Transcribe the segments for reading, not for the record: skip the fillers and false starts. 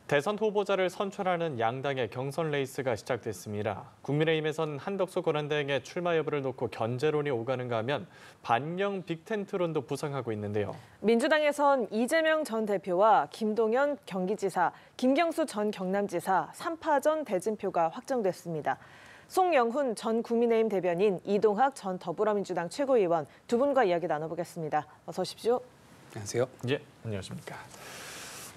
대선 후보자를 선출하는 양당의 경선 레이스가 시작됐습니다. 국민의힘에선 한덕수 권한대행의 출마 여부를 놓고 견제론이 오가는가 하면 반영 빅텐트론도 부상하고 있는데요. 민주당에선 이재명 전 대표와 김동연 경기지사, 김경수 전 경남지사 3파전 대진표가 확정됐습니다. 송영훈 전 국민의힘 대변인, 이동학 전 더불어민주당 최고위원 두 분과 이야기 나눠보겠습니다. 어서 오십시오. 안녕하세요. 예, 안녕하십니까.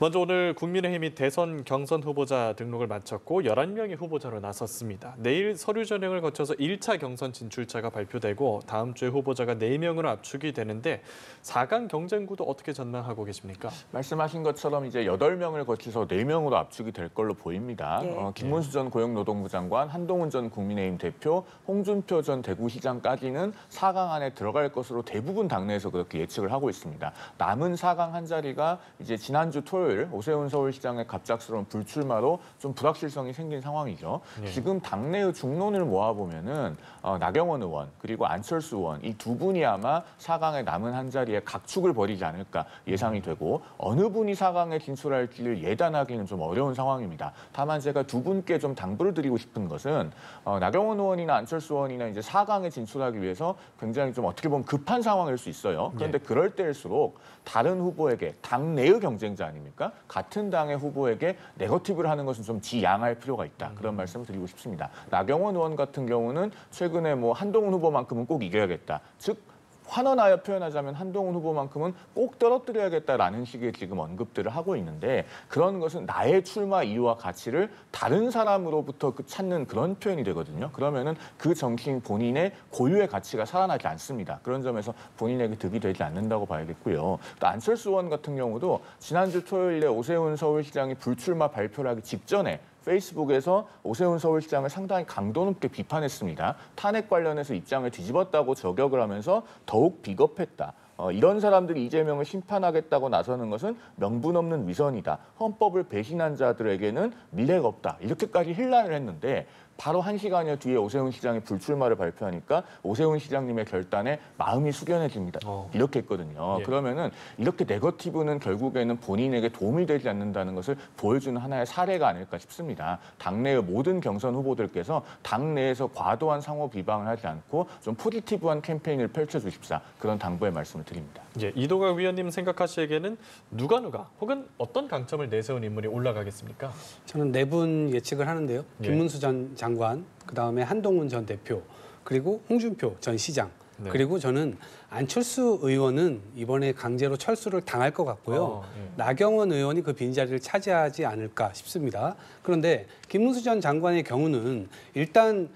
먼저 오늘 국민의힘이 대선 경선 후보자 등록을 마쳤고 11명의 후보자로 나섰습니다. 내일 서류 전형을 거쳐서 1차 경선 진출자가 발표되고 다음 주에 후보자가 4명으로 압축이 되는데 4강 경쟁 구도 어떻게 전망하고 계십니까? 말씀하신 것처럼 이제 8명을 거쳐서 4명으로 압축이 될 걸로 보입니다. 김문수 전 고용노동부 장관, 한동훈 전 국민의힘 대표, 홍준표 전 대구시장까지는 4강 안에 들어갈 것으로 대부분 당내에서 그렇게 예측을 하고 있습니다. 남은 4강 한 자리가 이제 지난주 토요일 오세훈 서울시장의 갑작스러운 불출마로 좀 불확실성이 생긴 상황이죠. 지금 당내의 중론을 모아보면은 나경원 의원 그리고 안철수 의원 이 두 분이 아마 4강에 남은 한 자리에 각축을 벌이지 않을까 예상이 되고 어느 분이 4강에 진출할지를 예단하기는 좀 어려운 상황입니다. 다만 제가 두 분께 좀 당부를 드리고 싶은 것은 나경원 의원이나 안철수 의원이나 이제 4강에 진출하기 위해서 굉장히 좀 어떻게 보면 급한 상황일 수 있어요. 그런데 그럴 때일수록 다른 후보에게 당내의 경쟁자 아닙니까? 같은 당의 후보에게 네거티브를 하는 것은 좀 지양할 필요가 있다. 그런 말씀을 드리고 싶습니다. 나경원 의원 같은 경우는 최근에 뭐 한동훈 후보만큼은 꼭 이겨야겠다. 즉 환원하여 표현하자면 한동훈 후보만큼은 꼭 떨어뜨려야겠다라는 식의 지금 언급들을 하고 있는데 그런 것은 나의 출마 이유와 가치를 다른 사람으로부터 찾는 그런 표현이 되거든요. 그러면은 그 정치인 본인의 고유의 가치가 살아나지 않습니다. 그런 점에서 본인에게 득이 되지 않는다고 봐야겠고요. 또 안철수 의원 같은 경우도 지난주 토요일에 오세훈 서울시장이 불출마 발표를 하기 직전에 페이스북에서 오세훈 서울시장을 상당히 강도 높게 비판했습니다. 탄핵 관련해서 입장을 뒤집었다고 저격을 하면서 더욱 비겁했다. 이런 사람들이 이재명을 심판하겠다고 나서는 것은 명분 없는 위선이다. 헌법을 배신한 자들에게는 미래가 없다. 이렇게까지 힐난을 했는데 바로 1시간여 뒤에 오세훈 시장이 불출마를 발표하니까 오세훈 시장님의 결단에 마음이 숙연해집니다. 이렇게 했거든요. 그러면은 이렇게 네거티브는 결국에는 본인에게 도움이 되지 않는다는 것을 보여주는 하나의 사례가 아닐까 싶습니다. 당내의 모든 경선 후보들께서 당내에서 과도한 상호 비방을 하지 않고 좀 포지티브한 캠페인을 펼쳐주십사. 그런 당부의 말씀을 드립니다. 예, 이동학 위원님 생각하시기에는 누가 혹은 어떤 강점을 내세운 인물이 올라가겠습니까? 저는 4분 예측을 하는데요. 김문수 전 장관, 그다음에 한동훈 전 대표, 그리고 홍준표 전 시장. 그리고 저는 안철수 의원은 이번에 강제로 철수를 당할 것 같고요. 나경원 의원이 그 빈자리를 차지하지 않을까 싶습니다. 그런데 김문수 전 장관의 경우는 일단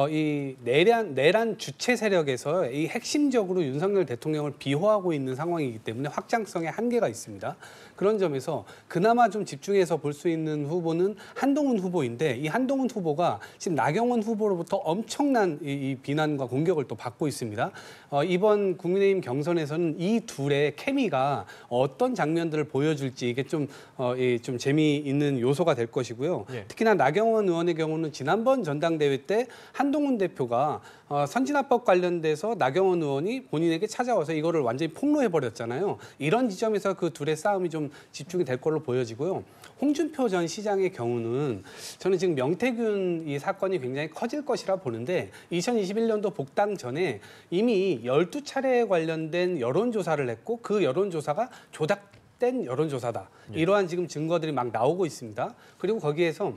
이 내란 주체 세력에서 이 핵심적으로 윤석열 대통령을 비호하고 있는 상황이기 때문에 확장성에 한계가 있습니다. 그런 점에서 그나마 좀 집중해서 볼 수 있는 후보는 한동훈 후보인데 이 한동훈 후보가 지금 나경원 후보로부터 엄청난 이 비난과 공격을 또 받고 있습니다. 이번 국민의힘 경선에서는 이 둘의 케미가 어떤 장면들을 보여줄지 이게 좀 재미있는 요소가 될 것이고요. 특히나 나경원 의원의 경우는 지난번 전당대회 때 한동훈 대표가 선진화법 관련돼서 나경원 의원이 본인에게 찾아와서 이거를 완전히 폭로해버렸잖아요. 이런 지점에서 그 둘의 싸움이 좀 집중이 될 걸로 보여지고요. 홍준표 전 시장의 경우는 저는 지금 명태균 이 사건이 굉장히 커질 것이라 보는데 2021년도 복당 전에 이미 12차례에 관련된 여론조사를 했고 그 여론조사가 조작된 여론조사다. 이러한 지금 증거들이 막 나오고 있습니다. 그리고 거기에서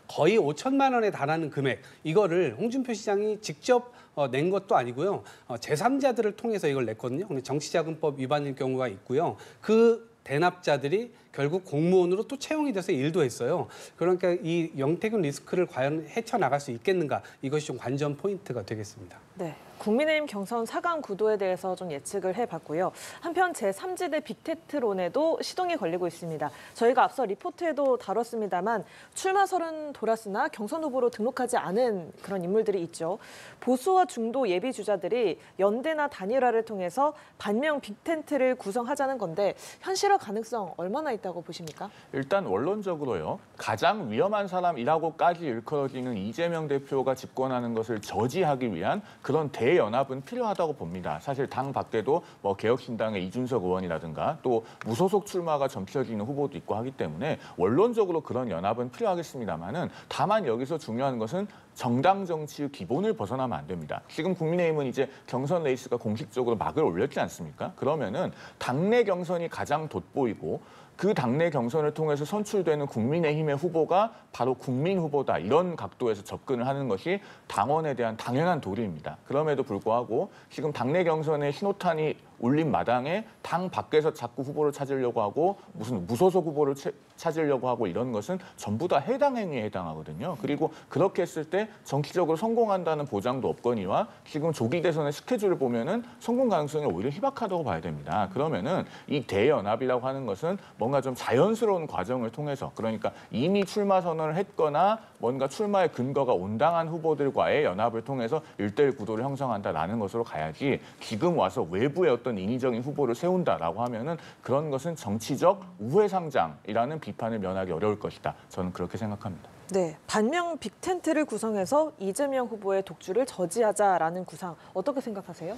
거의 5천만 원에 달하는 금액, 이거를 홍준표 시장이 직접 낸 것도 아니고요. 제3자들을 통해서 이걸 냈거든요. 근데 정치자금법 위반일 경우가 있고요. 그 대납자들이 결국 공무원으로 또 채용이 돼서 일도 했어요. 그러니까 이 영태균 리스크를 과연 헤쳐나갈 수 있겠는가, 이것이 좀 관전 포인트가 되겠습니다. 네, 국민의힘 경선 4강 구도에 대해서 좀 예측을 해봤고요. 한편 제3지대 빅텐트론에도 시동이 걸리고 있습니다. 저희가 앞서 리포트에도 다뤘습니다만 출마설은 돌았으나 경선 후보로 등록하지 않은 그런 인물들이 있죠. 보수와 중도 예비 주자들이 연대나 단일화를 통해서 반명 빅텐트를 구성하자는 건데 현실화 가능성 얼마나 있다고 필요했다고 보십니까? 일단 원론적으로요. 가장 위험한 사람이라고까지 일컬어지는 이재명 대표가 집권하는 것을 저지하기 위한 그런 대연합은 필요하다고 봅니다. 사실 당 밖에도 뭐 개혁신당의 이준석 의원이라든가 또 무소속 출마가 점쳐지는 후보도 있고 하기 때문에 원론적으로 그런 연합은 필요하겠습니다만은 다만 여기서 중요한 것은 정당 정치의 기본을 벗어나면 안 됩니다. 지금 국민의힘은 이제 경선 레이스가 공식적으로 막을 올렸지 않습니까? 그러면은 당내 경선이 가장 돋보이고 그 당내 경선을 통해서 선출되는 국민의힘의 후보가 바로 국민 후보다 이런 각도에서 접근을 하는 것이 당원에 대한 당연한 도리입니다. 그럼에도 불구하고 지금 당내 경선에 신호탄이 울린 마당에 당 밖에서 자꾸 후보를 찾으려고 하고 무슨 무소속 후보를 찾으려고 하고 이런 것은 전부 다 해당 행위에 해당하거든요. 그리고 그렇게 했을 때 정치적으로 성공한다는 보장도 없거니와 지금 조기 대선의 스케줄을 보면은 성공 가능성이 오히려 희박하다고 봐야 됩니다. 그러면은 이 대연합이라고 하는 것은 뭔가 좀 자연스러운 과정을 통해서 그러니까 이미 출마 선언을 했거나 뭔가 출마의 근거가 온당한 후보들과의 연합을 통해서 1대1 구도를 형성한다라는 것으로 가야지 지금 와서 외부의 어떤 인위적인 후보를 세운다라고 하면은 그런 것은 정치적 우회상장이라는 비판을 면하기 어려울 것이다. 저는 그렇게 생각합니다. 네, 반명 빅텐트를 구성해서 이재명 후보의 독주를 저지하자라는 구상 어떻게 생각하세요?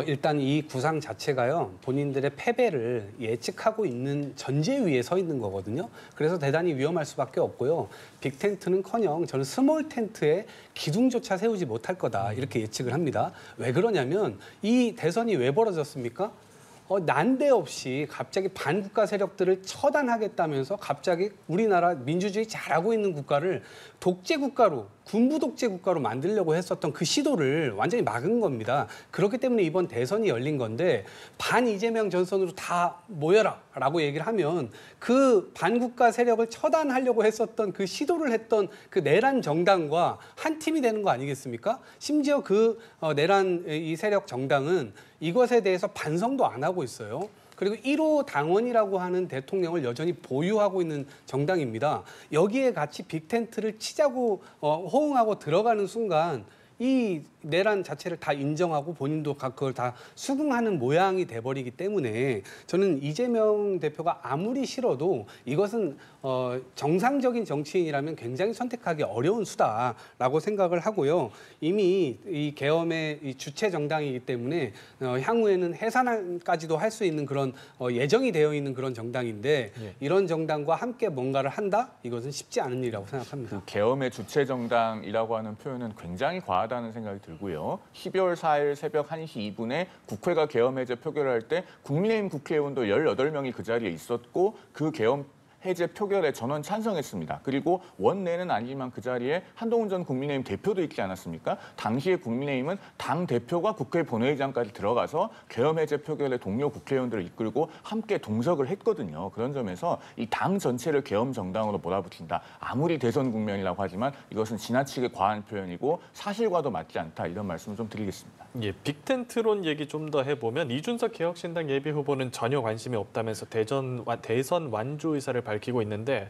일단 이 구상 자체가요. 본인들의 패배를 예측하고 있는 전제 위에 서 있는 거거든요. 그래서 대단히 위험할 수밖에 없고요. 빅텐트는커녕 저는 스몰 텐트에 기둥조차 세우지 못할 거다 이렇게 예측을 합니다. 왜 그러냐면 이 대선이 왜 벌어졌습니까? 난데없이 갑자기 반국가 세력들을 처단하겠다면서 갑자기 우리나라 민주주의 잘하고 있는 국가를 독재 국가로 군부 독재 국가로 만들려고 했었던 그 시도를 완전히 막은 겁니다. 그렇기 때문에 이번 대선이 열린 건데 반 이재명 전선으로 다 모여라라고 얘기를 하면 그 반국가 세력을 처단하려고 했었던 그 시도를 했던 그 내란 정당과 한 팀이 되는 거 아니겠습니까? 심지어 그 내란 이 세력 정당은 이것에 대해서 반성도 안 하고 있어요. 그리고 1호 당원이라고 하는 대통령을 여전히 보유하고 있는 정당입니다. 여기에 같이 빅텐트를 치자고 호응하고 들어가는 순간 이 내란 자체를 다 인정하고 본인도 그걸 다 수긍하는 모양이 돼버리기 때문에 저는 이재명 대표가 아무리 싫어도 이것은 정상적인 정치인이라면 굉장히 선택하기 어려운 수다라고 생각을 하고요. 이미 이 계엄의 이 주체 정당이기 때문에 향후에는 해산까지도 할 수 있는 그런 예정이 되어 있는 그런 정당인데 이런 정당과 함께 뭔가를 한다? 이것은 쉽지 않은 일이라고 생각합니다. 그 계엄의 주체 정당이라고 하는 표현은 굉장히 과하다는 생각이 들고요. 12월 4일 새벽 1시 2분에 국회가 계엄 해제 표결을 할 때 국민의힘 국회의원도 18명이 그 자리에 있었고 그 계엄 해제 표결에 전원 찬성했습니다. 그리고 원내는 아니지만 그 자리에 한동훈 전 국민의힘 대표도 있지 않았습니까? 당시에 국민의힘은 당 대표가 국회 본회의장까지 들어가서 계엄 해제 표결의 동료 국회의원들을 이끌고 함께 동석을 했거든요. 그런 점에서 이 당 전체를 계엄 정당으로 몰아붙인다. 아무리 대선 국면이라고 하지만 이것은 지나치게 과한 표현이고 사실과도 맞지 않다. 이런 말씀을 좀 드리겠습니다. 예, 빅텐트론 얘기 좀 더 해보면 이준석 개혁신당 예비후보는 전혀 관심이 없다면서 대선 완주 의사를 밝히고 있는데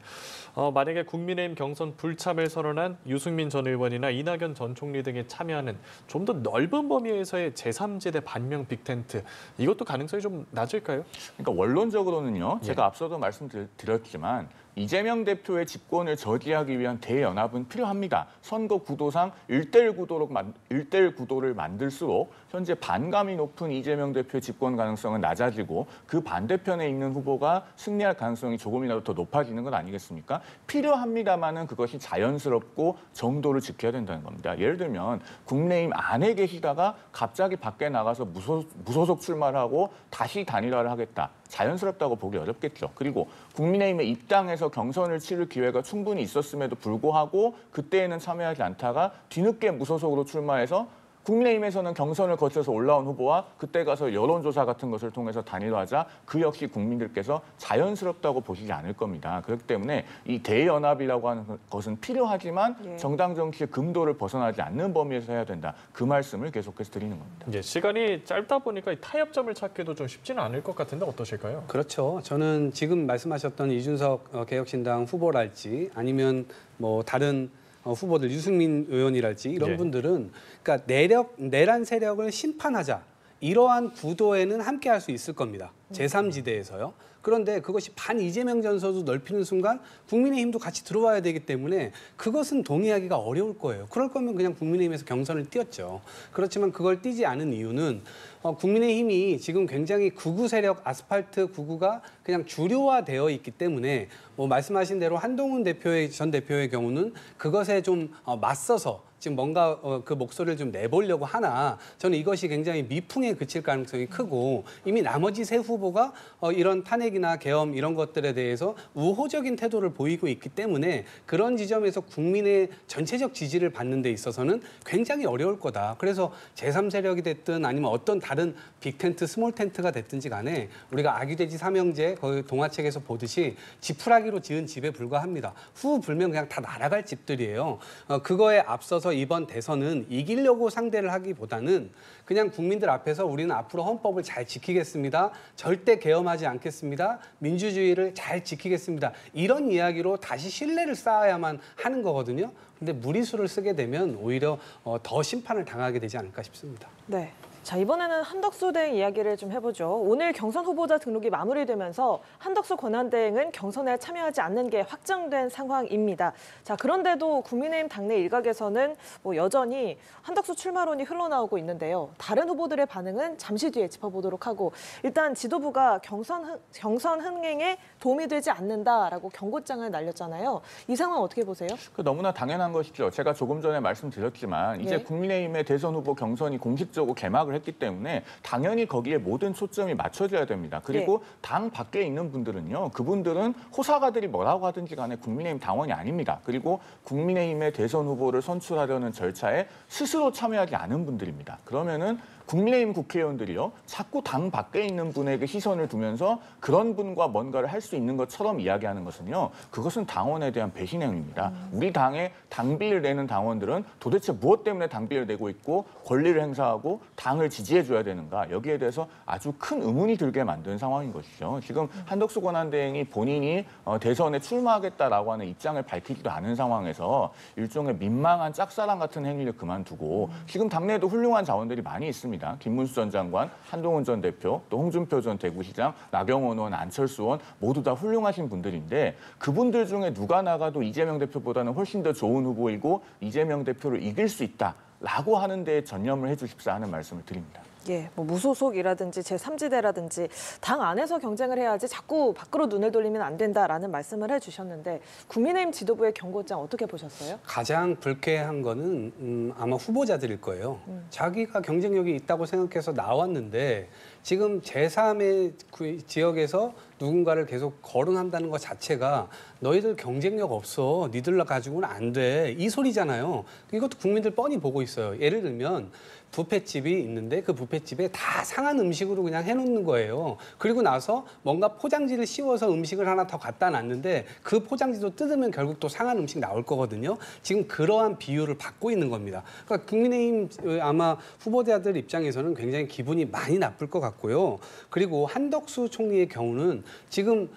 만약에 국민의힘 경선 불참을 선언한 유승민 전 의원이나 이낙연 전 총리 등이 참여하는 좀 더 넓은 범위에서의 제3지대 반명 빅텐트 이것도 가능성이 좀 낮을까요? 그러니까 원론적으로는요. 제가 앞서도 말씀드렸지만 이재명 대표의 집권을 저지하기 위한 대연합은 필요합니다. 선거 구도상 1대1 구도를 만들수록 현재 반감이 높은 이재명 대표의 집권 가능성은 낮아지고 그 반대편에 있는 후보가 승리할 가능성이 조금이라도 더 높아지는 건 아니겠습니까? 필요합니다마는 그것이 자연스럽고 정도를 지켜야 된다는 겁니다. 예를 들면 국민의힘 안에 계시다가 갑자기 밖에 나가서 무소속 출마를 하고 다시 단일화를 하겠다. 자연스럽다고 보기 어렵겠죠. 그리고 국민의힘에 입당해서 경선을 치를 기회가 충분히 있었음에도 불구하고 그때에는 참여하지 않다가 뒤늦게 무소속으로 출마해서 국민의힘에서는 경선을 거쳐서 올라온 후보와 그때 가서 여론조사 같은 것을 통해서 단일화하자 그 역시 국민들께서 자연스럽다고 보시지 않을 겁니다. 그렇기 때문에 이 대연합이라고 하는 것은 필요하지만 정당 정치의 금도를 벗어나지 않는 범위에서 해야 된다. 그 말씀을 계속해서 드리는 겁니다. 예, 시간이 짧다 보니까 이 타협점을 찾기도 좀 쉽지는 않을 것 같은데 어떠실까요? 그렇죠. 저는 지금 말씀하셨던 이준석 개혁신당 후보랄지 아니면 뭐 다른 후보들 유승민 의원이랄지 이런 분들은 그러니까 내란 세력을 심판하자 이러한 구도에는 함께할 수 있을 겁니다. 제3지대에서요. 그런데 그것이 반 이재명 전선도 넓히는 순간 국민의힘도 같이 들어와야 되기 때문에 그것은 동의하기가 어려울 거예요. 그럴 거면 그냥 국민의힘에서 경선을 띄었죠. 그렇지만 그걸 띄지 않은 이유는 국민의힘이 지금 굉장히 극우 세력 아스팔트 극우가 그냥 주류화되어 있기 때문에 뭐 말씀하신 대로 한동훈 전 대표의 경우는 그것에 좀 맞서서 지금 뭔가 그 목소리를 좀 내보려고 하나 저는 이것이 굉장히 미풍에 그칠 가능성이 크고 이미 나머지 세 후보가 이런 탄핵이나 계엄 이런 것들에 대해서 우호적인 태도를 보이고 있기 때문에 그런 지점에서 국민의 전체적 지지를 받는 데 있어서는 굉장히 어려울 거다. 그래서 제3세력이 됐든 아니면 어떤 다른 빅텐트, 스몰텐트가 됐든지 간에 우리가 아기돼지 삼형제 거기 동화책에서 보듯이 지푸라기로 지은 집에 불과합니다. 후 불면 그냥 다 날아갈 집들이에요. 그거에 앞서서 이번 대선은 이기려고 상대를 하기보다는 그냥 국민들 앞에서 우리는 앞으로 헌법을 잘 지키겠습니다. 절대 계엄하지 않겠습니다. 민주주의를 잘 지키겠습니다. 이런 이야기로 다시 신뢰를 쌓아야만 하는 거거든요. 근데 무리수를 쓰게 되면 오히려 더 심판을 당하게 되지 않을까 싶습니다. 네. 자, 이번에는 한덕수 대행 이야기를 좀 해보죠. 오늘 경선 후보자 등록이 마무리되면서 한덕수 권한대행은 경선에 참여하지 않는 게 확정된 상황입니다. 자, 그런데도 국민의힘 당내 일각에서는 여전히 한덕수 출마론이 흘러나오고 있는데요. 다른 후보들의 반응은 잠시 뒤에 짚어보도록 하고 일단 지도부가 경선 흥행에 도움이 되지 않는다라고 경고장을 날렸잖아요. 이 상황 어떻게 보세요? 너무나 당연한 것이죠. 제가 조금 전에 말씀드렸지만 이제 국민의힘의 대선 후보 경선이 공식적으로 개막을 했기 때문에 당연히 거기에 모든 초점이 맞춰져야 됩니다. 그리고 당 밖에 있는 분들은요. 그분들은 호사가들이 뭐라고 하든지 간에 국민의힘 당원이 아닙니다. 그리고 국민의힘의 대선 후보를 선출하려는 절차에 스스로 참여하지 않은 분들입니다. 그러면은 국민의힘 국회의원들이요. 자꾸 당 밖에 있는 분에게 시선을 두면서 그런 분과 뭔가를 할 수 있는 것처럼 이야기하는 것은요. 그것은 당원에 대한 배신 행위입니다. 우리 당에 당비를 내는 당원들은 도대체 무엇 때문에 당비를 내고 있고 권리를 행사하고 당을 지지해줘야 되는가. 여기에 대해서 아주 큰 의문이 들게 만든 상황인 것이죠. 지금 한덕수 권한대행이 본인이 대선에 출마하겠다라고 하는 입장을 밝히지도 않은 상황에서 일종의 민망한 짝사랑 같은 행위를 그만두고 지금 당내에도 훌륭한 자원들이 많이 있습니다. 김문수 전 장관, 한동훈 전 대표, 또 홍준표 전 대구시장, 나경원 의원, 안철수 의원 모두 다 훌륭하신 분들인데 그분들 중에 누가 나가도 이재명 대표보다는 훨씬 더 좋은 후보이고 이재명 대표를 이길 수 있다라고 하는 데에 전념을 해주십사 하는 말씀을 드립니다. 예, 무소속이라든지 제3지대라든지 당 안에서 경쟁을 해야지 자꾸 밖으로 눈을 돌리면 안 된다라는 말씀을 해주셨는데 국민의힘 지도부의 경고장 어떻게 보셨어요? 가장 불쾌한 거는 아마 후보자들일 거예요. 자기가 경쟁력이 있다고 생각해서 나왔는데 지금 제3의 지역에서 누군가를 계속 거론한다는 것 자체가 너희들 경쟁력 없어. 니들 가지고는 안 돼. 이 소리잖아요. 이것도 국민들 뻔히 보고 있어요. 예를 들면 뷔페집이 있는데 그 뷔페집에 다 상한 음식으로 그냥 해놓는 거예요. 그리고 나서 뭔가 포장지를 씌워서 음식을 하나 더 갖다 놨는데 그 포장지도 뜯으면 결국 또 상한 음식 나올 거거든요. 지금 그러한 비유를 받고 있는 겁니다. 그러니까 국민의힘 아마 후보자들 입장에서는 굉장히 기분이 많이 나쁠 것 같고요. 그리고 한덕수 총리의 경우는 지금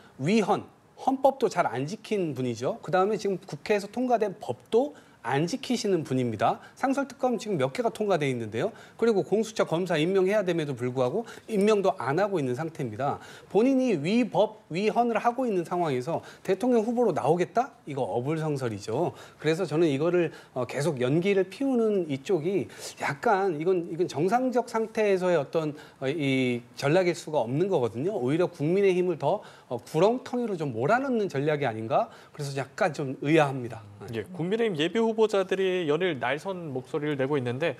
헌법도 잘 안 지킨 분이죠. 그다음에 지금 국회에서 통과된 법도 안 지키시는 분입니다. 상설특검 지금 몇 개가 통과돼 있는데요. 그리고 공수처 검사 임명해야 됨에도 불구하고 임명도 안 하고 있는 상태입니다. 본인이 위법, 위헌을 하고 있는 상황에서 대통령 후보로 나오겠다? 이거 어불성설이죠. 그래서 저는 이거를 계속 연기를 피우는 이쪽이 약간 이건 정상적 상태에서의 어떤 이 전략일 수가 없는 거거든요. 오히려 국민의힘을 더 구렁텅이로 좀 몰아넣는 전략이 아닌가? 그래서 약간 좀 의아합니다. 예, 국민의힘 예비 후보자들이 연일 날선 목소리를 내고 있는데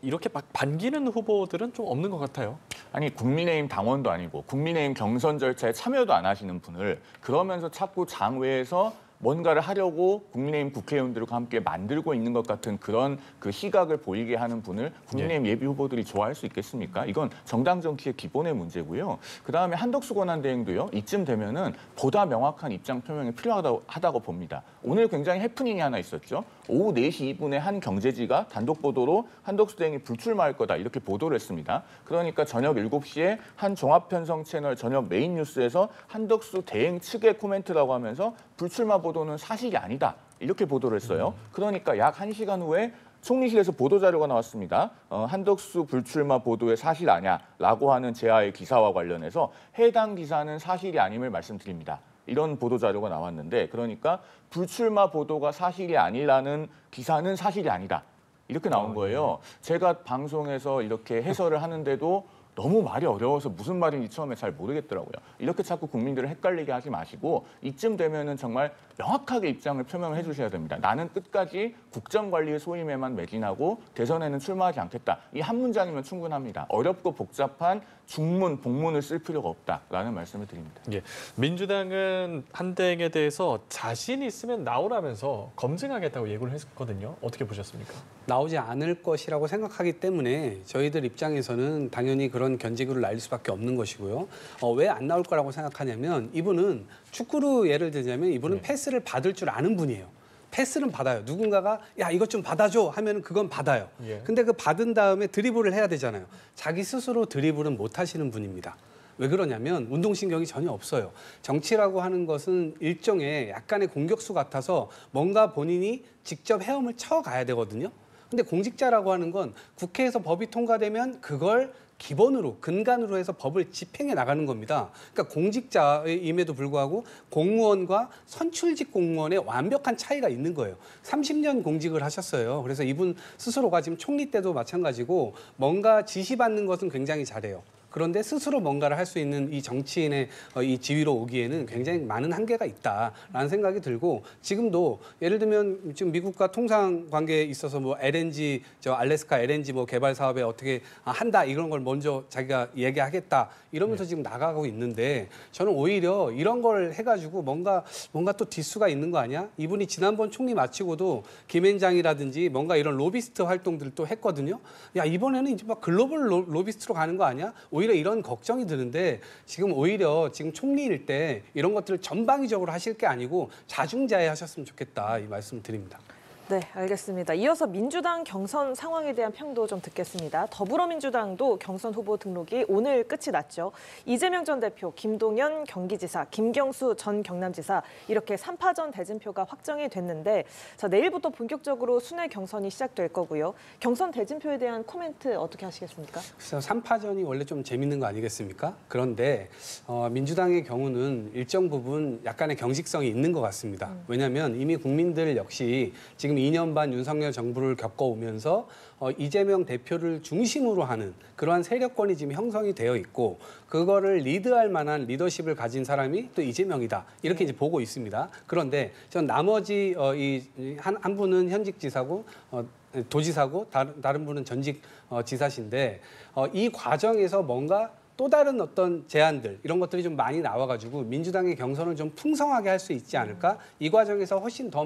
이렇게 막 반기는 후보들은 좀 없는 것 같아요. 아니 국민의힘 당원도 아니고 국민의힘 경선 절차에 참여도 안 하시는 분을 그러면서 자꾸 장외에서 뭔가를 하려고 국민의힘 국회의원들과 함께 만들고 있는 것 같은 그런 그 시각을 보이게 하는 분을 국민의힘 예비 후보들이 좋아할 수 있겠습니까? 이건 정당 정치의 기본의 문제고요. 그다음에 한덕수 권한대행도요. 이쯤 되면은 보다 명확한 입장 표명이 필요하다고 봅니다. 오늘 굉장히 해프닝이 하나 있었죠. 오후 4시 2분에 한 경제지가 단독 보도로 한덕수 대행이 불출마할 거다 이렇게 보도를 했습니다. 그러니까 저녁 7시에 한 종합편성 채널 저녁 메인 뉴스에서 한덕수 대행 측의 코멘트라고 하면서 불출마 보도는 사실이 아니다. 이렇게 보도를 했어요. 그러니까 약 1시간 후에 총리실에서 보도자료가 나왔습니다. 한덕수 불출마 보도에 사실 아냐라고 하는 제아의 기사와 관련해서 해당 기사는 사실이 아님을 말씀드립니다. 이런 보도자료가 나왔는데 그러니까 불출마 보도가 사실이 아니라는 기사는 사실이 아니다. 이렇게 나온 거예요. 제가 방송에서 이렇게 해설을 하는데도 너무 말이 어려워서 무슨 말인지 처음에 잘 모르겠더라고요. 이렇게 자꾸 국민들을 헷갈리게 하지 마시고 이쯤 되면은 정말 명확하게 입장을 표명을 해주셔야 됩니다. 나는 끝까지 국정관리의 소임에만 매진하고 대선에는 출마하지 않겠다. 이 한 문장이면 충분합니다. 어렵고 복잡한 중문, 복문을 쓸 필요가 없다라는 말씀을 드립니다. 예, 민주당은 한대행에 대해서 자신 있으면 나오라면서 검증하겠다고 예고를 했거든요. 어떻게 보셨습니까? 나오지 않을 것이라고 생각하기 때문에 저희들 입장에서는 당연히 그런 견직을 날릴 수밖에 없는 것이고요. 왜 안 나올 거라고 생각하냐면 이분은 축구로 예를 들자면 이분은 패스를 받을 줄 아는 분이에요. 패스는 받아요. 누군가가 야 이것 좀 받아줘 하면 그건 받아요. 근데 그 받은 다음에 드리블을 해야 되잖아요. 자기 스스로 드리블은 못 하시는 분입니다. 왜 그러냐면 운동신경이 전혀 없어요. 정치라고 하는 것은 일종의 약간의 공격수 같아서 뭔가 본인이 직접 헤엄을 쳐가야 되거든요. 근데 공직자라고 하는 건 국회에서 법이 통과되면 그걸 기본으로 근간으로 해서 법을 집행해 나가는 겁니다. 그러니까 공직자임에도 불구하고 공무원과 선출직 공무원의 완벽한 차이가 있는 거예요. 30년 공직을 하셨어요. 그래서 이분 스스로가 지금 총리 때도 마찬가지고 뭔가 지시받는 것은 굉장히 잘해요. 그런데 스스로 뭔가를 할 수 있는 이 정치인의 이 지위로 오기에는 굉장히 많은 한계가 있다라는 생각이 들고 지금도 예를 들면 지금 미국과 통상 관계에 있어서 뭐 LNG 알래스카 LNG 뭐 개발 사업에 어떻게 한다 이런 걸 먼저 자기가 얘기하겠다 이러면서 지금 나가고 있는데 저는 오히려 이런 걸 해가지고 뭔가 또 뒷수가 있는 거 아니야? 이분이 지난번 총리 마치고도 김앤장이라든지 뭔가 이런 로비스트 활동들도 했거든요. 야 이번에는 이제 막 글로벌 로비스트로 가는 거 아니야? 오히려 이런 걱정이 드는데 지금 오히려 지금 총리일 때 이런 것들을 전방위적으로 하실 게 아니고 자중자애하셨으면 좋겠다 이 말씀을 드립니다. 네, 알겠습니다. 이어서 민주당 경선 상황에 대한 평도 좀 듣겠습니다. 더불어민주당도 경선 후보 등록이 오늘 끝이 났죠. 이재명 전 대표, 김동연 경기지사, 김경수 전 경남지사 이렇게 3파전 대진표가 확정이 됐는데 자, 내일부터 본격적으로 순회 경선이 시작될 거고요. 경선 대진표에 대한 코멘트 어떻게 하시겠습니까? 그래서 3파전이 원래 좀 재밌는 거 아니겠습니까? 그런데 민주당의 경우는 일정 부분 약간의 경직성이 있는 것 같습니다. 왜냐하면 이미 국민들 역시 지금 2년 반 윤석열 정부를 겪어오면서 이재명 대표를 중심으로 하는 그러한 세력권이 지금 형성이 되어 있고 그거를 리드할 만한 리더십을 가진 사람이 또 이재명이다 이렇게 이제 보고 있습니다. 그런데 전 나머지 한 분은 현직 지사고 도지사고 다른 분은 전직 지사신데 이 과정에서 뭔가 또 다른 어떤 제안들 이런 것들이 좀 많이 나와가지고 민주당의 경선을 좀 풍성하게 할 수 있지 않을까? 이 과정에서 훨씬 더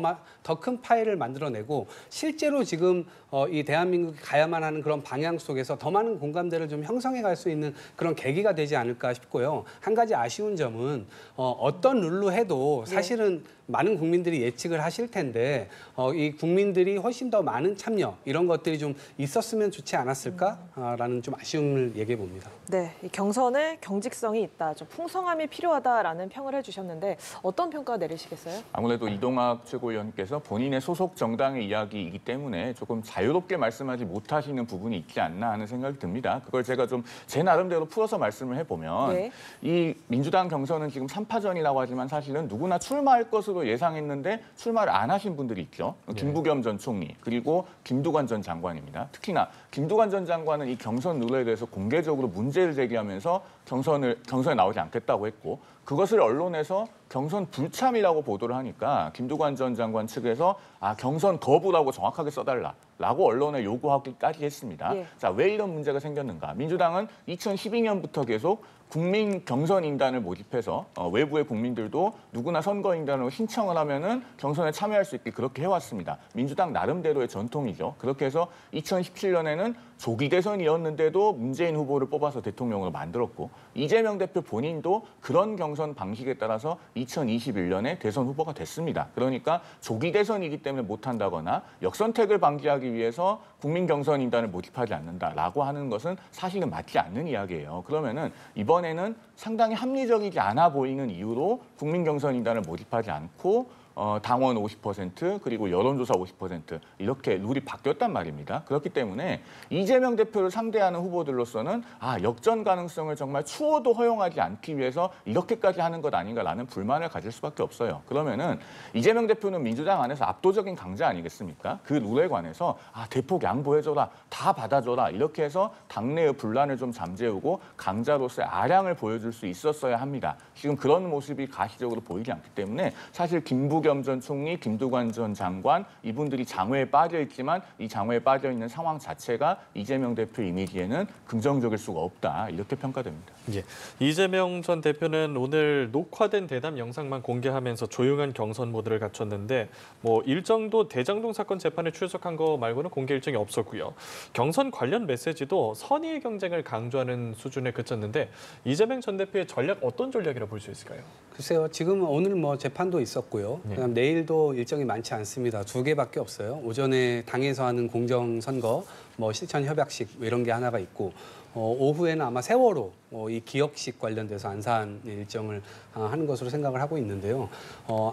큰 파일을 만들어내고 실제로 지금 이 대한민국이 가야만 하는 그런 방향 속에서 더 많은 공감대를 좀 형성해 갈 수 있는 그런 계기가 되지 않을까 싶고요. 한 가지 아쉬운 점은 어떤 룰로 해도 사실은 많은 국민들이 예측을 하실 텐데 이 국민들이 훨씬 더 많은 참여 이런 것들이 좀 있었으면 좋지 않았을까라는 좀 아쉬움을 얘기해 봅니다. 네, 이 경선에 경직성이 있다, 좀 풍성함이 필요하다라는 평을 해주셨는데 어떤 평가 내리시겠어요? 아무래도 이동학 최고위원께서 본인의 소속 정당의 이야기이기 때문에 조금 자유롭게 말씀하지 못하시는 부분이 있지 않나 하는 생각이 듭니다. 그걸 제가 좀 제 나름대로 풀어서 말씀을 해보면 이 민주당 경선은 지금 3파전이라고 하지만 사실은 누구나 출마할 것으로 예상했는데 출마를 안 하신 분들이 있죠. 김부겸 전 총리 그리고 김두관 전 장관입니다. 특히나 김두관 전 장관은 이 경선 룰에 대해서 공개적으로 문제를 제기하면서 경선에 나오지 않겠다고 했고 그것을 언론에서 경선 불참이라고 보도를 하니까 김두관 전 장관 측에서 경선 거부라고 정확하게 써달라라고 언론에 요구하기까지 했습니다. 자, 왜 이런 문제가 생겼는가? 민주당은 2012년부터 계속 국민 경선인단을 모집해서 외부의 국민들도 누구나 선거인단으로 신청을 하면은 경선에 참여할 수 있게 그렇게 해왔습니다. 민주당 나름대로의 전통이죠. 그렇게 해서 2017년에는 조기 대선이었는데도 문재인 후보를 뽑아서 대통령으로 만들었고 이재명 대표 본인도 그런 경선 방식에 따라서 2021년에 대선 후보가 됐습니다. 그러니까 조기 대선이기 때문에 못한다거나 역선택을 방지하기 위해서 국민 경선인단을 모집하지 않는다라고 하는 것은 사실은 맞지 않는 이야기예요. 그러면은 이번에는 상당히 합리적이지 않아 보이는 이유로 국민 경선인단을 모집하지 않고 당원 50% 그리고 여론조사 50% 이렇게 룰이 바뀌었단 말입니다. 그렇기 때문에 이재명 대표를 상대하는 후보들로서는 역전 가능성을 정말 추호도 허용하지 않기 위해서 이렇게까지 하는 것 아닌가라는 불만을 가질 수밖에 없어요. 그러면은 이재명 대표는 민주당 안에서 압도적인 강자 아니겠습니까? 그 룰에 관해서 대폭 양보해줘라, 다 받아줘라 이렇게 해서 당내의 분란을 좀 잠재우고 강자로서의 아량을 보여줄 수 있었어야 합니다. 지금 그런 모습이 가시적으로 보이지 않기 때문에 사실 김부겸 전 총리, 김두관 전 장관 이분들이 장외에 빠져 있지만 이 장외에 빠져 있는 상황 자체가 이재명 대표 이미지에는 긍정적일 수가 없다 이렇게 평가됩니다. 예. 이재명 전 대표는 오늘 녹화된 대담 영상만 공개하면서 조용한 경선 모드를 갖췄는데 뭐 일정도 대장동 사건 재판에 출석한 거 말고는 공개 일정이 없었고요. 경선 관련 메시지도 선의의 경쟁을 강조하는 수준에 그쳤는데 이재명 전 대표의 전략 어떤 전략이라 볼 수 있을까요? 글쎄요. 지금 오늘 뭐 재판도 있었고요. 그다음 내일도 일정이 많지 않습니다. 2개밖에 없어요. 오전에 당에서 하는 공정선거, 뭐 실천 협약식 이런 게 하나가 있고 오후에는 아마 세월호 이 기억식 관련돼서 안산 일정을 하는 것으로 생각을 하고 있는데요.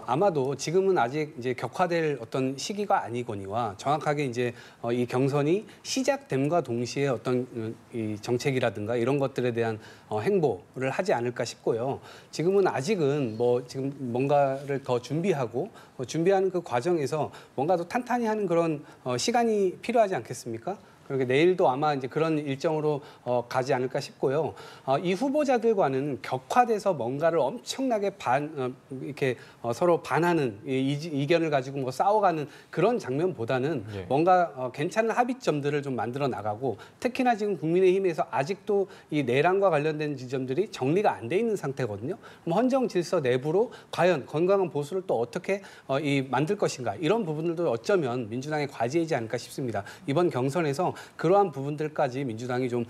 아마도 지금은 아직 이제 격화될 어떤 시기가 아니거니와 정확하게 이제 이 경선이 시작됨과 동시에 어떤 이 정책이라든가 이런 것들에 대한 행보를 하지 않을까 싶고요. 지금은 아직은 뭐 지금 뭔가를 더 준비하고 준비하는 그 과정에서 뭔가 더 탄탄히 하는 그런 시간이 필요하지 않겠습니까? 그렇게 내일도 아마 이제 그런 일정으로 가지 않을까 싶고요. 이 후보자들과는 격화돼서 뭔가를 엄청나게 이렇게 서로 반하는 이견을 가지고 뭐 싸워가는 그런 장면보다는 뭔가 괜찮은 합의점들을 좀 만들어 나가고 특히나 지금 국민의힘에서 아직도 이 내란과 관련된 지점들이 정리가 안 돼 있는 상태거든요. 그럼 헌정 질서 내부로 과연 건강한 보수를 또 어떻게 만들 것인가 이런 부분들도 어쩌면 민주당의 과제이지 않을까 싶습니다. 이번 경선에서 그러한 부분들까지 민주당이 좀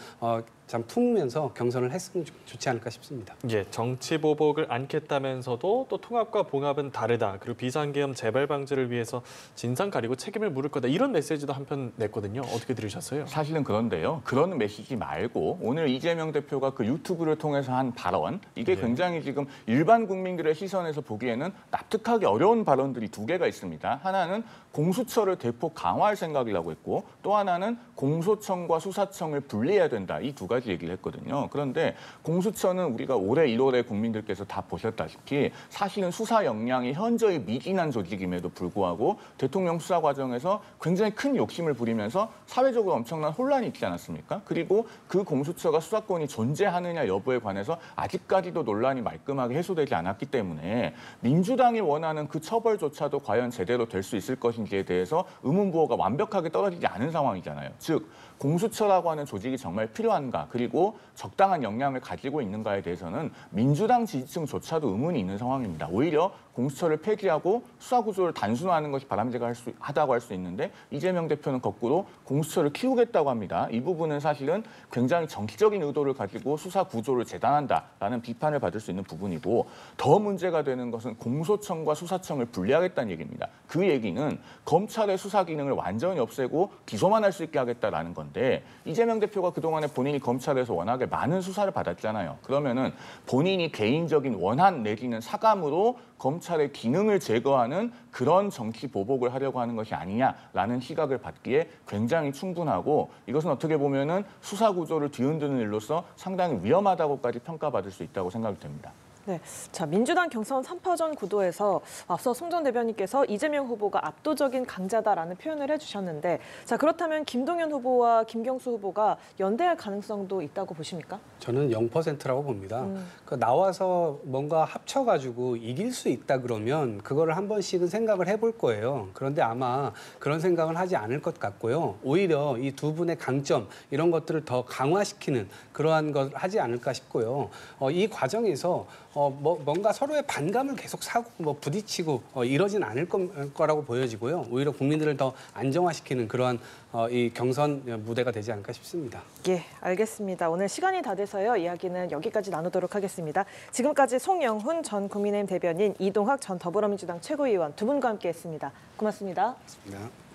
참 품으면서 경선을 했으면 좋지 않을까 싶습니다. 예, 정치 보복을 안겠다면서도 또 통합과 봉합은 다르다. 그리고 비상계엄 재발 방지를 위해서 진상 가리고 책임을 물을 거다. 이런 메시지도 한편 냈거든요. 어떻게 들으셨어요? 사실은 그런데요. 그런 메시지 말고 오늘 이재명 대표가 그 유튜브를 통해서 한 발언 이게 굉장히 지금 일반 국민들의 시선에서 보기에는 납득하기 어려운 발언들이 2개가 있습니다. 하나는 공수처를 대폭 강화할 생각이라고 했고 또 하나는 공소청과 수사청을 분리해야 된다. 이 2가지 얘기를 했거든요. 그런데 공수처는 우리가 올해 1월에 국민들께서 다 보셨다시피 사실은 수사 역량이 현저히 미진한 조직임에도 불구하고 대통령 수사 과정에서 굉장히 큰 욕심을 부리면서 사회적으로 엄청난 혼란이 있지 않았습니까? 그리고 그 공수처가 수사권이 존재하느냐 여부에 관해서 아직까지도 논란이 말끔하게 해소되지 않았기 때문에 민주당이 원하는 그 처벌조차도 과연 제대로 될 수 있을 것인지에 대해서 의문부호가 완벽하게 떨어지지 않은 상황이잖아요. 즉 공수처라고 하는 조직이 정말 필요한가 그리고 적당한 역량을 가지고 있는가에 대해서는 민주당 지지층조차도 의문이 있는 상황입니다. 오히려 공수처를 폐지하고 수사 구조를 단순화하는 것이 바람직하다고 할 수 있는데 이재명 대표는 거꾸로 공수처를 키우겠다고 합니다. 이 부분은 사실은 굉장히 정치적인 의도를 가지고 수사 구조를 재단한다라는 비판을 받을 수 있는 부분이고 더 문제가 되는 것은 공소청과 수사청을 분리하겠다는 얘기입니다. 그 얘기는 검찰의 수사 기능을 완전히 없애고 기소만 할 수 있게 하겠다라는 건데 이재명 대표가 그동안에 본인이 검찰에서 워낙에 많은 수사를 받았잖아요. 그러면은 본인이 개인적인 원한 내지는 사감으로 검찰의 기능을 제거하는 그런 정치 보복을 하려고 하는 것이 아니냐라는 시각을 받기에 굉장히 충분하고 이것은 어떻게 보면은 수사 구조를 뒤흔드는 일로서 상당히 위험하다고까지 평가받을 수 있다고 생각이 됩니다. 네, 자 민주당 경선 3파전 구도에서 앞서 송 전 대변인께서 이재명 후보가 압도적인 강자다라는 표현을 해주셨는데, 자 그렇다면 김동연 후보와 김경수 후보가 연대할 가능성도 있다고 보십니까? 저는 0%라고 봅니다. 나와서 뭔가 합쳐가지고 이길 수 있다 그러면 그거를 한 번씩은 생각을 해볼 거예요. 그런데 아마 그런 생각은 하지 않을 것 같고요. 오히려 이 2분의 강점 이런 것들을 더 강화시키는 그러한 걸 하지 않을까 싶고요. 이 과정에서 뭔가 서로의 반감을 계속 사고 부딪히고 이러진 않을 거라고 보여지고요. 오히려 국민들을 더 안정화시키는 그러한 이 경선 무대가 되지 않을까 싶습니다. 예, 알겠습니다. 오늘 시간이 다 돼서요. 이야기는 여기까지 나누도록 하겠습니다. 지금까지 송영훈 전 국민의힘 대변인, 이동학 전 더불어민주당 최고위원 두 분과 함께했습니다. 고맙습니다. 고맙습니다.